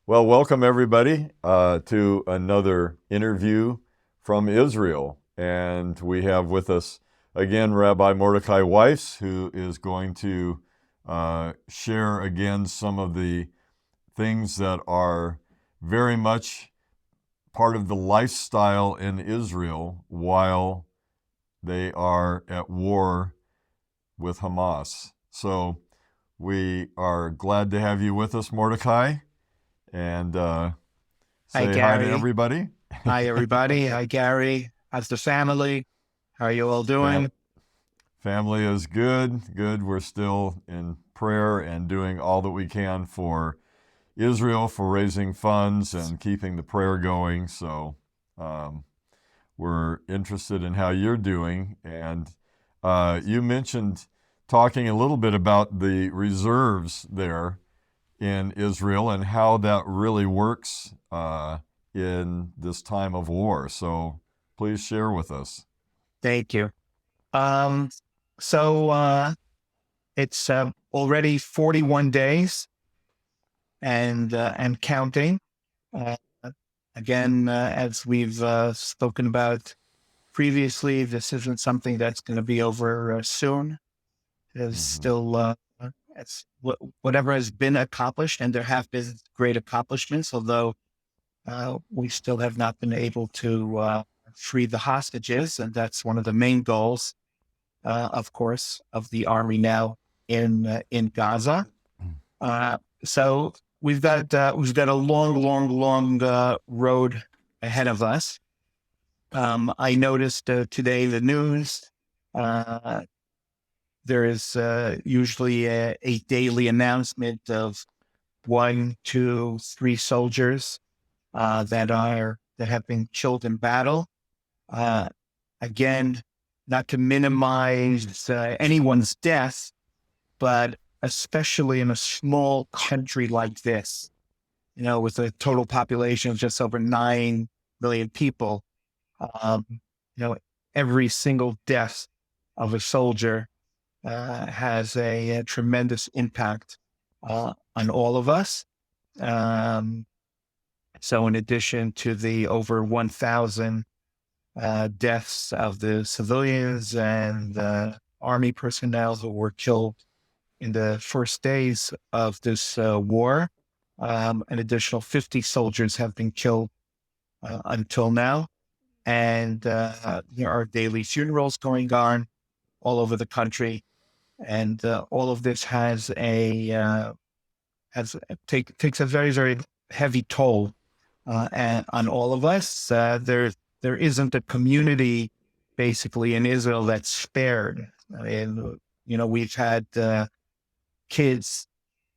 Well, welcome everybody to another interview from Israel. And we have with us again Rabbi Mordecai Weiss, who is going to share again some of the things that are very much part of the lifestyle in Israel while they are at war with Hamas. So we are glad to have you with us, Mordecai. And Hi, say hi to Gary. everybody. Hi, everybody. Hi, Gary. How's the family? How are you all Fam- doing? family is good. Good. We're still in prayer and doing all that we can for Israel, for raising funds and keeping the prayer going. So um, we're interested in how you're doing. And you mentioned talking a little bit about the reserves there in Israel and how that really works in this time of war. So please share with us. Thank you. Um, so it's already 41 days and counting. Uh, as we've spoken about previously, this isn't something that's going to be over soon. There's Mhm. still whatever has been accomplished, and there have been great accomplishments, although we still have not been able to free the hostages, and that's one of the main goals, of course, of the army now in Gaza. So we've got a long road ahead of us. I noticed today the news. Uh, there is usually a daily announcement of one, two, three soldiers that have been killed in battle. Uh, Again, not to minimize anyone's death, but especially in a small country like this, with a total population of just over 9 million people, um, you know, every single death of a soldier has a tremendous impact on all of us. Um, so, in addition to the over 1,000 deaths of the civilians and army personnel who were killed in the first days of this war. An additional 50 soldiers have been killed until now. And there are daily funerals going on all over the country. And all of this takes a very heavy toll on all of us. There isn't a community basically in Israel that's spared. And we've had kids,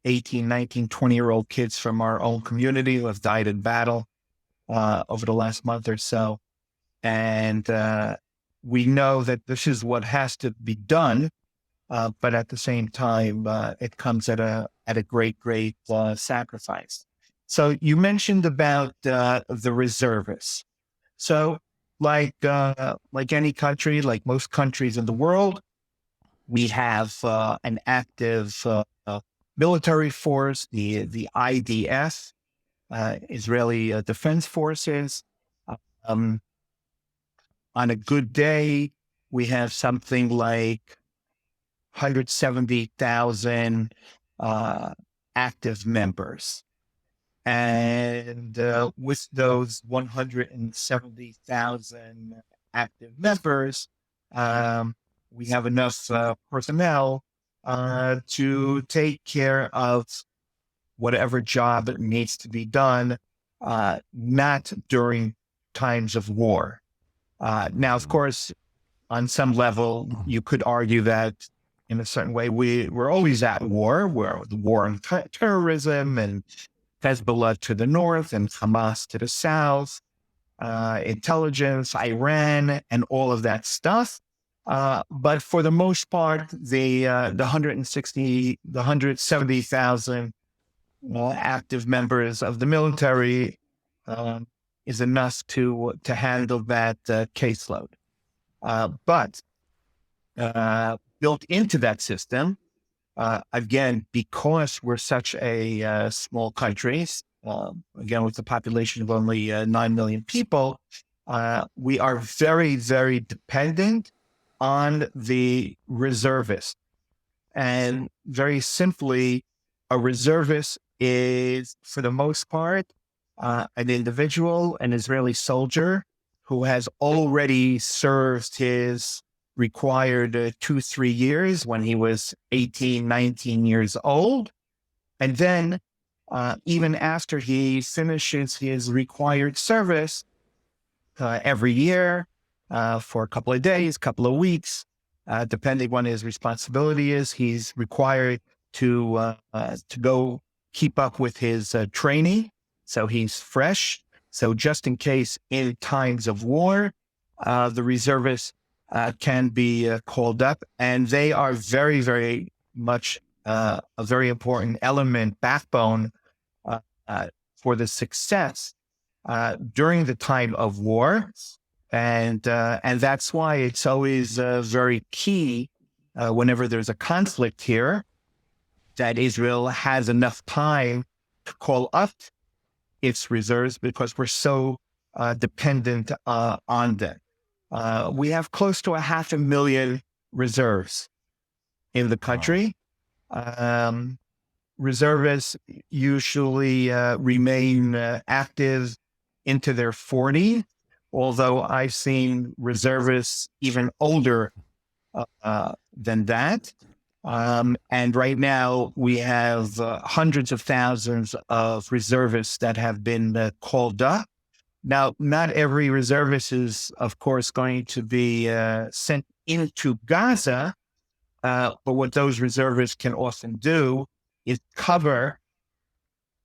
18, 19, 20-year-old kids from our own community who have died in battle over the last month or so. And we know that this is what has to be done. But at the same time, it comes at a great sacrifice. So you mentioned about the reservists. So, like any country, like most countries in the world, we have an active military force, the IDF, Israeli Defense Forces. Um, on a good day, we have something like 170,000 active members. And with those 170,000 active members, we have enough personnel to take care of whatever job needs to be done, not during times of war. Now, of Mhm. course, on some level, you could argue that in a certain way, we're always at war. We're the war on terrorism and Hezbollah to the north and Hamas to the south, intelligence, Iran, and all of that stuff. But for the most part, the 170,000 active members of the military um, is enough to handle that caseload. But built into that system, again, because we're such a small country, again, with the population of only 9 million people, we are very, very dependent on the reservist. And very simply, a reservist is, for the most part, an individual, an Israeli soldier who has already served his required 2-3 years when he was 18, 19 years old. And then, even after he finishes his required service, every year for a couple of days, couple of weeks, depending what his responsibility is, he's required to go keep up with his training, so he's fresh. So just in case in times of war, the reservists can be called up, and they are very, very much a very important element, backbone for the success during the time of war. And that's why it's always very key whenever there's a conflict here, that Israel has enough time to call up its reserves, because we're so dependent on them. We have close to 500,000 reserves in the country. Reservists usually remain active into their 40s, although I've seen reservists even older than that. And right now we have hundreds of thousands of reservists that have been called up. Now, not every reservist is, of course, going to be sent into Gaza, but what those reservists can often do is cover,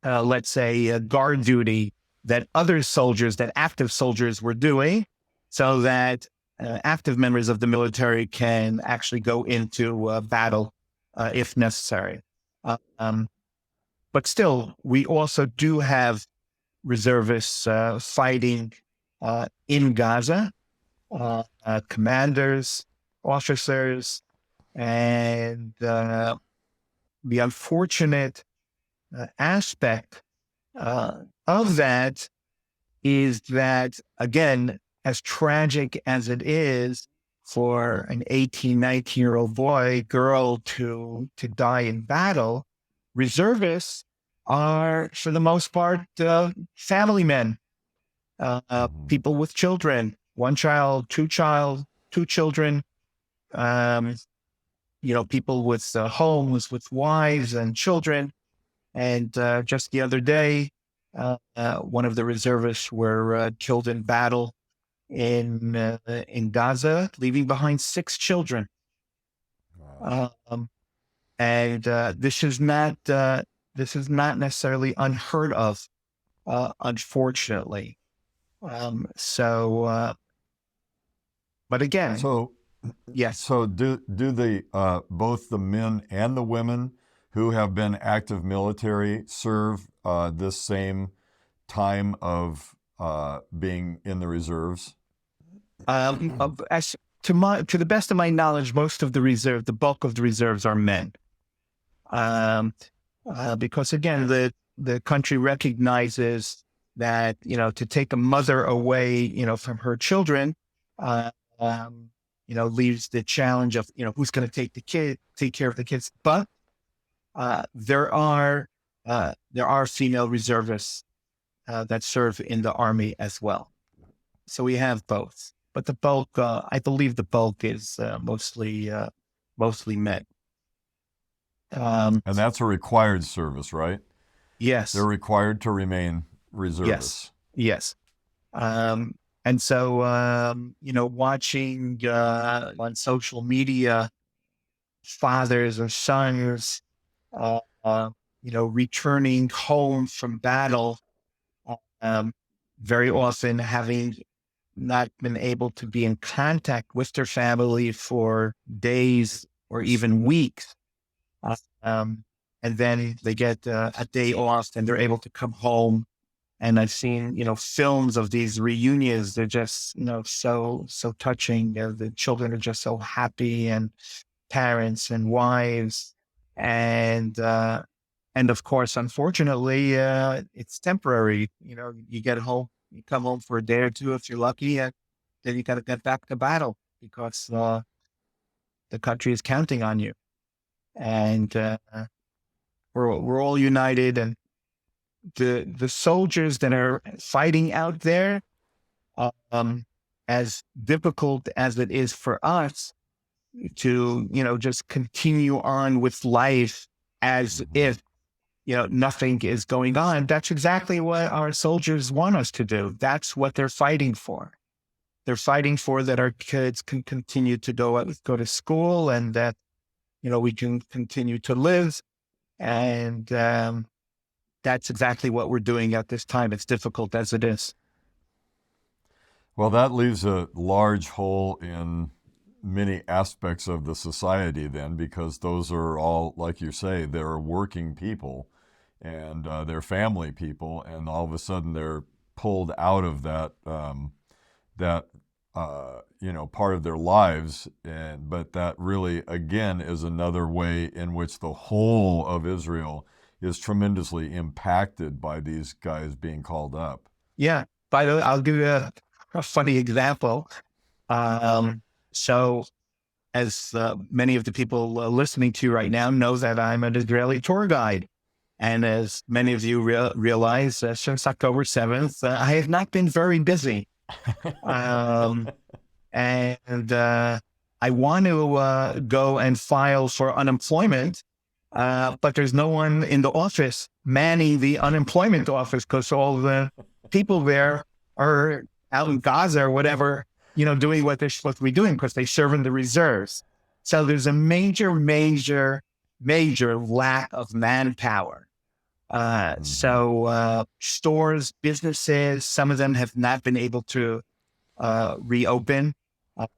let's say, guard duty that other soldiers, that active soldiers were doing, so that active members of the military can actually go into battle if necessary. But still, we also do have reservists fighting in Gaza, commanders, officers, and the unfortunate aspect of that is that, again, as tragic as it is for an 18, 19-year-old boy, girl to die in battle, reservists are, for the most part, family men, people with children, one child, two children, people with homes, with wives and children. And just the other day, one of the reservists were killed in battle in Gaza, leaving behind 6 children. Wow. And this is not necessarily unheard of, unfortunately. But again, yes. So do the both the men and the women who have been active military serve this same time of being in the reserves? As to the best of my knowledge, most of the bulk of the reserves are men, because again, the country recognizes that to take a mother away, from her children, leaves the challenge of who's going to take care of the kids. But there are female reservists that serve in the army as well. So we have both, but the bulk, I believe, the bulk is mostly men. And that's a required service, right? Yes, they're required to remain reservists. Yes. And so, watching on social media, fathers or sons, returning home from battle, very often having not been able to be in contact with their family for days or even weeks. And then they get a day off and they're able to come home. And I've seen, films of these reunions. They're just, so touching. The children are just so happy, and parents and wives. And And of course, unfortunately, it's temporary. You get home, you come home for a day or two if you're lucky, and then you got to get back to battle because the country is counting on you. And we're all united, and the soldiers that are fighting out there, as difficult as it is for us to just continue on with life as if nothing is going on. That's exactly what our soldiers want us to do. That's what they're fighting for. They're fighting for that our kids can continue to go to school, and that we can continue to live. And that's exactly what we're doing at this time, as difficult as it is. Well, that leaves a large hole in many aspects of the society then, because those are all, like you say, they're working people and they're family people, and all of a sudden they're pulled out of that part of their lives. But that really, again, is another way in which the whole of Israel is tremendously impacted by these guys being called up. Yeah. By the way, I'll give you a funny example. So as many of the people listening to you right now know, that I'm an Israeli tour guide. And as many of you realize, since October 7th, I have not been very busy. And I want to go and file for unemployment, but there's no one in the office manning the unemployment office, because all the people there are out in Gaza or whatever, doing what they're supposed to be doing, because they serve in the reserves. So there's a major lack of manpower. So stores, businesses, some of them have not been able to reopen.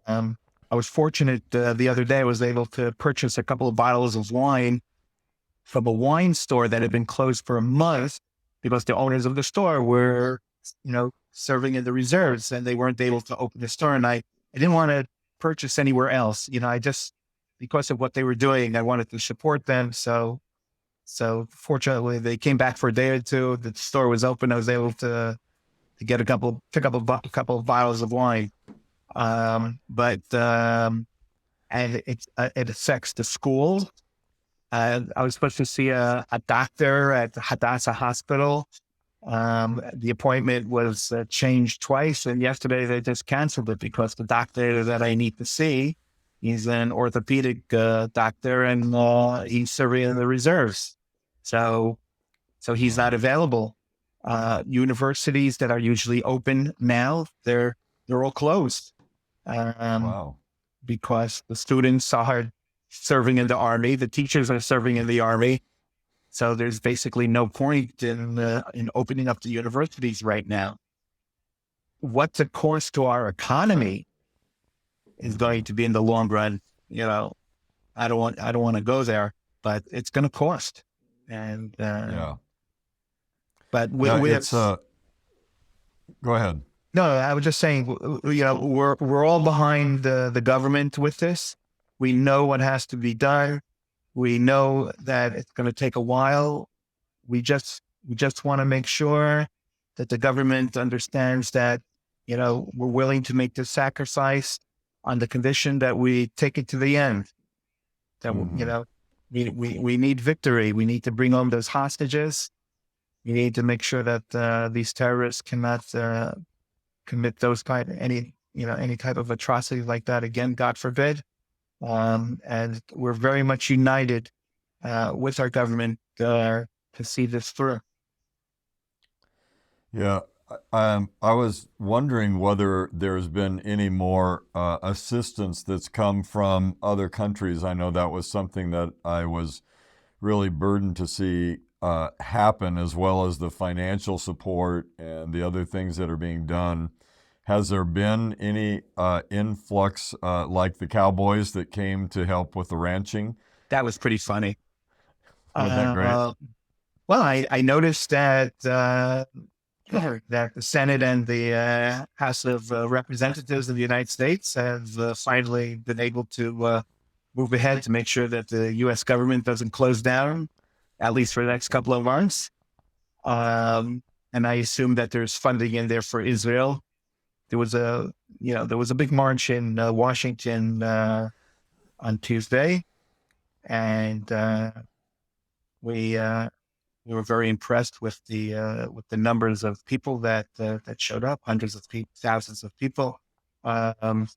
I was fortunate the other day. I was able to purchase a couple of bottles of wine from a wine store that had been closed for a month because the owners of the store were, serving in the reserves, and they weren't able to open the store. And I didn't want to purchase anywhere else. Because of what they were doing, I wanted to support them. So fortunately, they came back for a day or two. The store was open. I was able to get pick up a couple of bottles of wine. And it affects the schools. I was supposed to see a doctor at the Hadassah Hospital. The appointment was changed twice, and yesterday they just canceled it because the doctor that I need to see, he's an orthopedic doctor, and he's serving in the reserves. So he's not available. Universities that are usually open now, they're all closed. Wow. Because the students are serving in the army, the teachers are serving in the army. So there's basically no point in opening up the universities right now. What the cost to our economy is going to be in the long run, I don't want to go there, but it's going to cost. And yeah. But go ahead. No, I was just saying, we're all behind the government with this. We know what has to be done. We know that it's going to take a while. We just want to make sure that the government understands that, we're willing to make this sacrifice on the condition that we take it to the end. That, we need victory. We need to bring home those hostages. We need to make sure that these terrorists cannot commit any type of atrocity like that again, God forbid. And we're very much united with our government to see this through. Yeah. I was wondering whether there's been any more assistance that's come from other countries. I know that was something that I was really burdened to see happen, as well as the financial support and the other things that are being done. Has there been any influx like the cowboys that came to help with the ranching? That was pretty funny. Wasn't that great? Well, I noticed that that the Senate and the House of Representatives of the United States have finally been able to move ahead to make sure that the U.S. government doesn't close down. at least for the next couple of months. And I assume that there's funding in there for Israel. There was a big march in Washington on Tuesday, and we were very impressed with the numbers of people that showed up, hundreds of people, thousands of people. And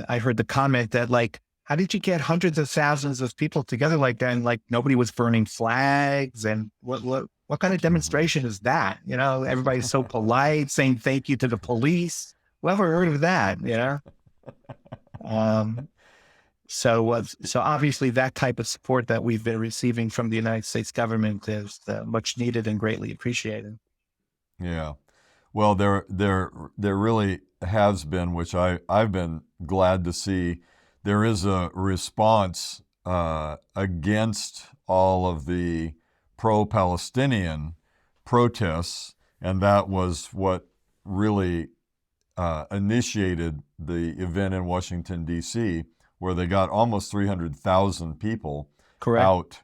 I heard the comment that, like, how did you get hundreds of thousands of people together like that? And like nobody was burning flags. And what kind of demonstration is that? You know, everybody's so polite, saying thank you to the police. Whoever heard of that? You know. So obviously that type of support that we've been receiving from the United States government is much needed and greatly appreciated. Yeah. Well, there really has been, which I've been glad to see. There is a response against all of the pro-Palestinian protests, and that was what really initiated the event in Washington, D.C., where they got almost 300,000 people Correct. out.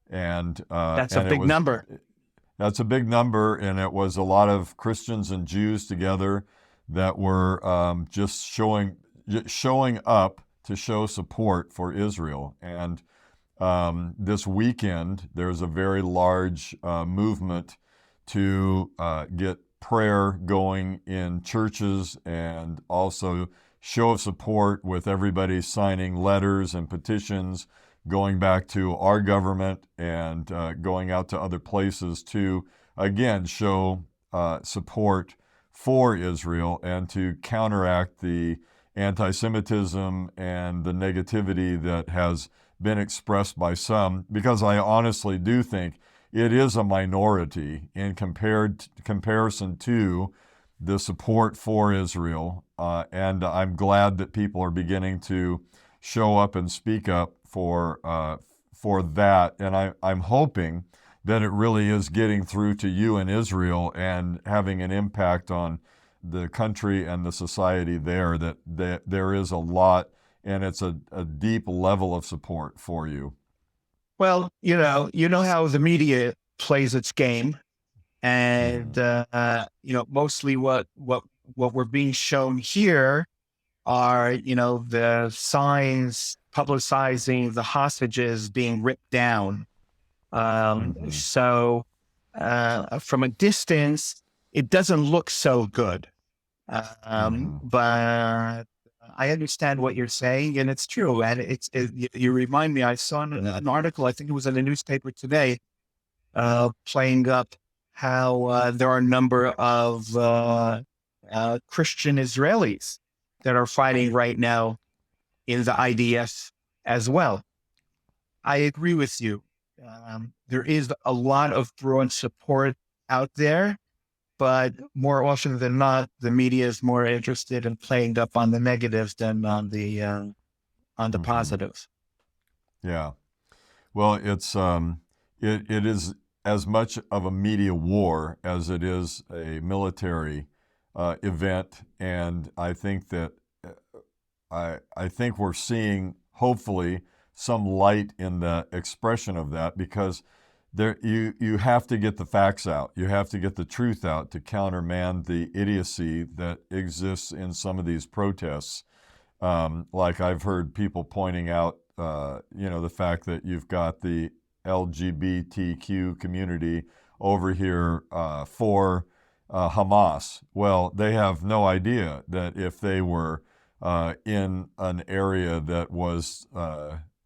And that's a big number. That's a big number, and it was a lot of Christians and Jews together that were just showing up to show support for Israel. And this weekend, there's a very large movement to get prayer going in churches, and also show of support with everybody signing letters and petitions, going back to our government and going out to other places to, again, show support for Israel and to counteract the anti-Semitism and the negativity that has been expressed by some, because I honestly do think it is a minority in comparison to the support for Israel. And I'm glad that people are beginning to show up and speak up for that. And I'm hoping that it really is getting through to you in Israel and having an impact on the country and the society there, that there is a lot, and it's a deep level of support for you. Well, you know how the media plays its game, and mostly what we're being shown here are, the signs publicizing the hostages being ripped down. So from a distance, it doesn't look so good. But I understand what you're saying, and it's true. And you remind me, I saw an article, I think it was in the newspaper today, playing up how there are a number of Christian Israelis that are fighting right now in the IDF as well. I agree with you. There is a lot of broad support out there, but more often than not, the media is more interested in playing up on the negatives than on the positives. Yeah. Well, it's it is as much of a media war as it is a military event, and I think that I think we're seeing, hopefully, some light in the expression of that, because you have to get the facts out. You have to get the truth out to countermand the idiocy that exists in some of these protests. Like I've heard people pointing out, the fact that you've got the LGBTQ community over here for Hamas. Well, they have no idea that if they were in an area that was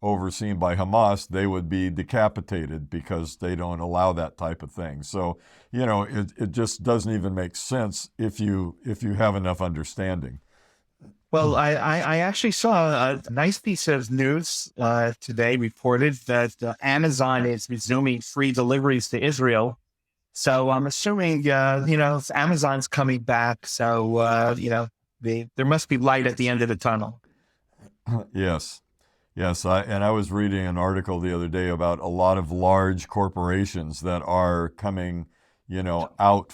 overseen by Hamas, they would be decapitated, because they don't allow that type of thing. So, it just doesn't even make sense if you have enough understanding. Well, I actually saw a nice piece of news today reported that Amazon is resuming free deliveries to Israel. So I'm assuming, Amazon's coming back. So, there must be light at the end of the tunnel. Yes. I was reading an article the other day about a lot of large corporations that are coming, out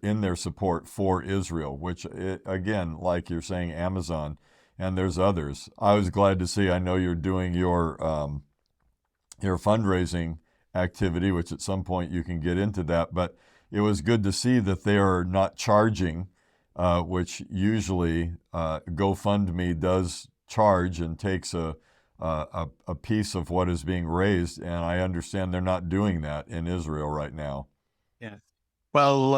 in their support for Israel, which, again, like you're saying, Amazon, and there's others. I was glad to see, I know you're doing your your fundraising activity, which at some point you can get into that. But it was good to see that they are not charging, which usually GoFundMe does charge and takes a piece of what is being raised. And I understand they're not doing that in Israel right now. Yeah. Well,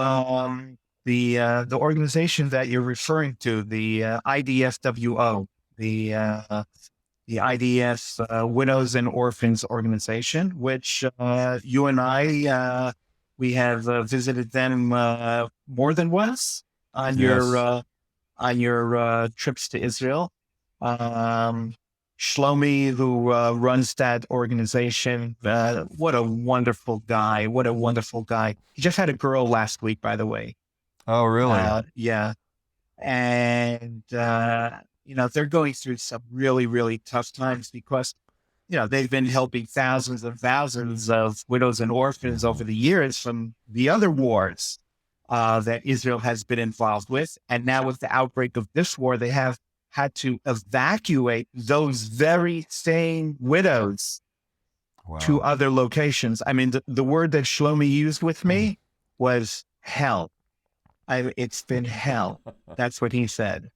the organization that you're referring to, the IDSWO, the IDS Widows and Orphans Organization, which you and I we have visited them more than once on Yes. your trips to Israel. Shlomi, who runs that organization, what a wonderful guy! What a wonderful guy! He just had a girl last week, by the way. Oh, really? Yeah, and they're going through some really, really tough times because they've been helping thousands and thousands of widows and orphans over the years from the other wars that Israel has been involved with, and now with the outbreak of this war, they have had to evacuate those very same widows to Wow. other locations. I mean, the word that Shlomi used with me was hell. It's been hell. That's what he said.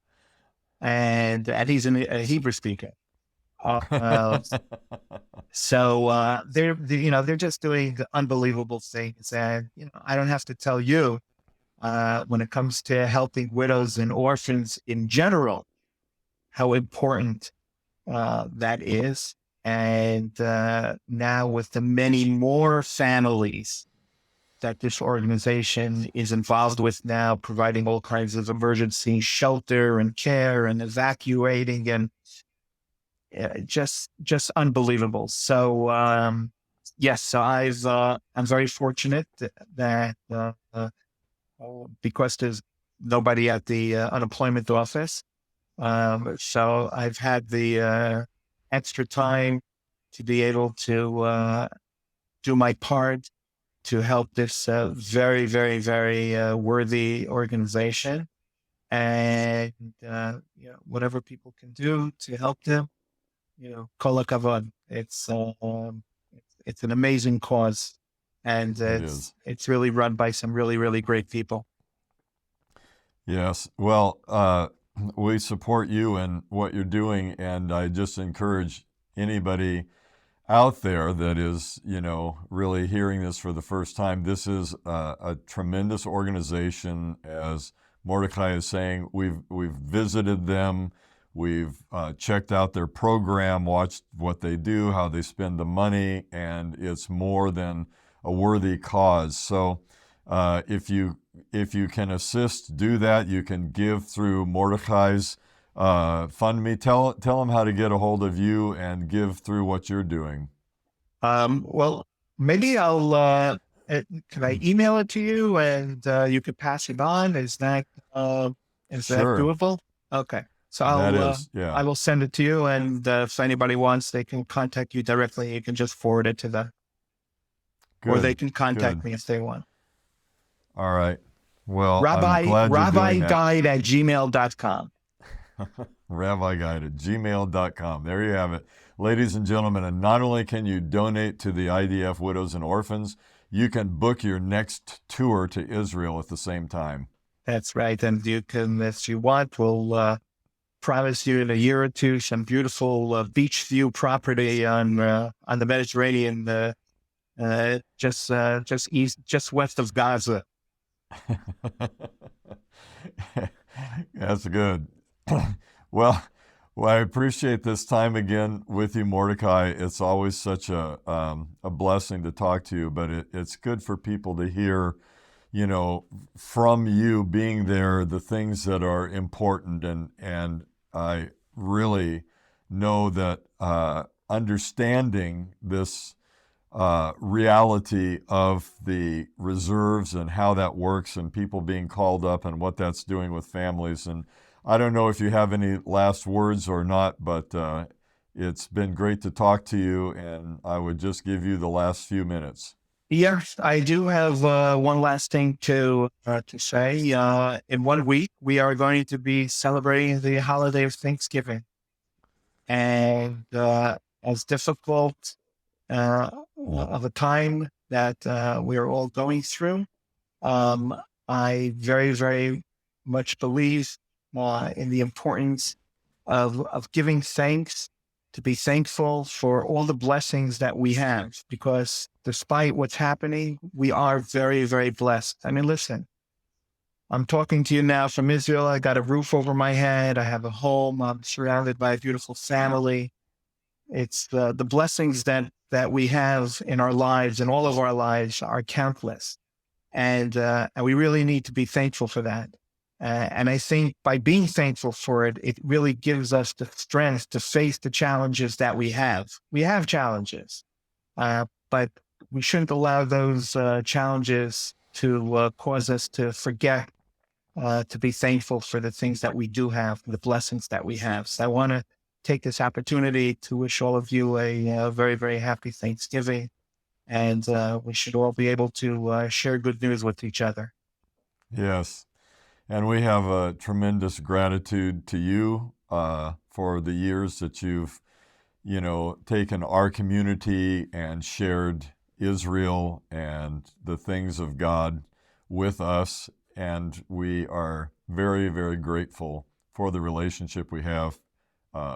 And he's a Hebrew speaker. So they're just doing unbelievable things. And, I don't have to tell you, when it comes to helping widows and orphans in general, how important that is. And now with the many more families that this organization is involved with now, providing all kinds of emergency shelter and care and evacuating, and just unbelievable. So yes, so I'm very fortunate that because there's nobody at the unemployment office, so I've had the extra time to be able to do my part to help this very, very, very worthy organization. And whatever people can do to help them, kol hakavod. It's an amazing cause, and It is. it's really run by some really, really great people. Yes. Well, we support you and what you're doing, and I just encourage anybody out there that is, really hearing this for the first time. This is a tremendous organization. As Mordecai is saying, we've visited them, we've checked out their program, watched what they do, how they spend the money, and it's more than a worthy cause. So if you can assist, do that. You can give through Mordecai's fund me. Tell them how to get a hold of you and give through what you're doing. Well, maybe can I email it to you and you could pass it on? Is that Sure. doable? Okay. So That is, yeah. I will send it to you, and if anybody wants, they can contact you directly. You can just forward it to them, or they Good. can contact Good. me if they want. All right. Well, I'm Rabbi glad you're doing that. rabbiguide@gmail.com. rabbiguide@gmail.com. There you have it. Ladies and gentlemen, and not only can you donate to the IDF Widows and Orphans, you can book your next tour to Israel at the same time. That's right. And you can, if you want, we'll promise you in a year or two some beautiful beach view property on the Mediterranean, just west of Gaza. That's good. Well, I appreciate this time again with you, Mordecai. It's always such a blessing to talk to you, but it's good for people to hear, from you being there, the things that are important. And I really know that understanding this reality of the reserves and how that works and people being called up and what that's doing with families. And I don't know if you have any last words or not, but it's been great to talk to you, and I would just give you the last few minutes. Yes, I do have one last thing to say. In 1 week, we are going to be celebrating the holiday of Thanksgiving. And as difficult of a time that we are all going through. I very, very much believe in the importance of giving thanks, to be thankful for all the blessings that we have, because despite what's happening, we are very, very blessed. I mean, listen, I'm talking to you now from Israel. I got a roof over my head. I have a home. I'm surrounded by a beautiful family. It's the blessings that we have in our lives, and all of our lives, are countless. And we really need to be thankful for that. And I think by being thankful for it, it really gives us the strength to face the challenges that we have. We have challenges, but we shouldn't allow those challenges to cause us to forget to be thankful for the things that we do have, the blessings that we have. So I want to take this opportunity to wish all of you a very, very happy Thanksgiving. And we should all be able to share good news with each other. Yes. And we have a tremendous gratitude to you for the years that you've, taken our community and shared Israel and the things of God with us. And we are very, very grateful for the relationship we have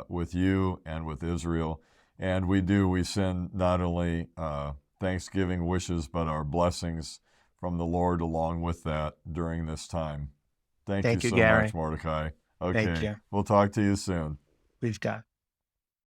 with you and with Israel. And we send not only Thanksgiving wishes, but our blessings from the Lord along with that during this time. Thank you Thank you, so Gary. much, Mordecai. Thank Okay, you. we'll talk to you soon. We've got.